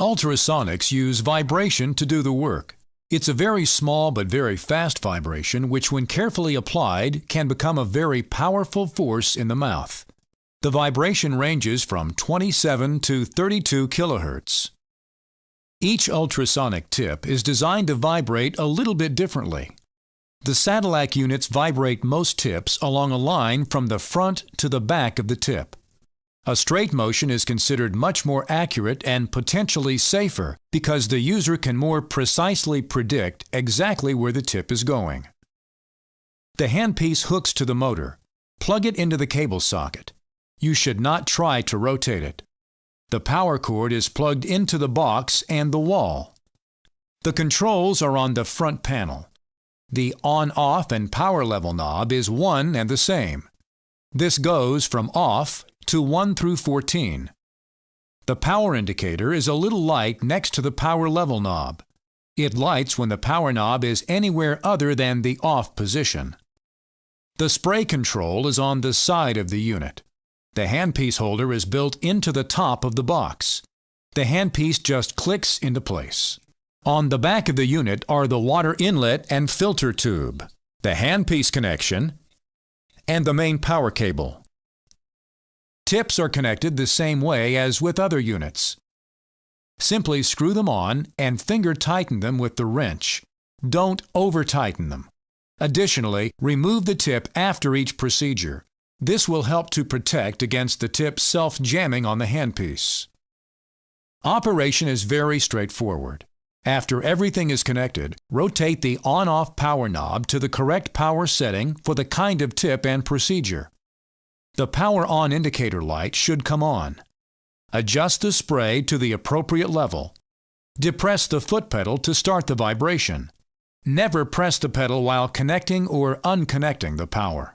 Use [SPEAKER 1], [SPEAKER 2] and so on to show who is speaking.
[SPEAKER 1] Ultrasonics use vibration to do the work. It's a very small but very fast vibration which, when carefully applied, can become a very powerful force in the mouth. The vibration ranges from 27 to 32 kilohertz. Each ultrasonic tip is designed to vibrate a little bit differently. The Sadillac units vibrate most tips along a line from the front to the back of the tip. A straight motion is considered much more accurate and potentially safer because the user can more precisely predict exactly where the tip is going. The handpiece hooks to the motor. Plug it into the cable socket. You should not try to rotate it. The power cord is plugged into the box and the wall. The controls are on the front panel. The on-off and power level knob is one and the same. This goes from off to 1 through 14. The power indicator is a little light next to the power level knob. It lights when the power knob is anywhere other than the off position. The spray control is on the side of the unit. The handpiece holder is built into the top of the box. The handpiece just clicks into place. On the back of the unit are the water inlet and filter tube, the handpiece connection, and the main power cable. Tips are connected the same way as with other units. Simply screw them on and finger tighten them with the wrench. Don't over-tighten them. Additionally, remove the tip after each procedure. This will help to protect against the tip self-jamming on the handpiece. Operation is very straightforward. After everything is connected, rotate the on-off power knob to the correct power setting for the kind of tip and procedure. The power on indicator light should come on. Adjust the spray to the appropriate level. Depress the foot pedal to start the vibration. Never press the pedal while connecting or unconnecting the power.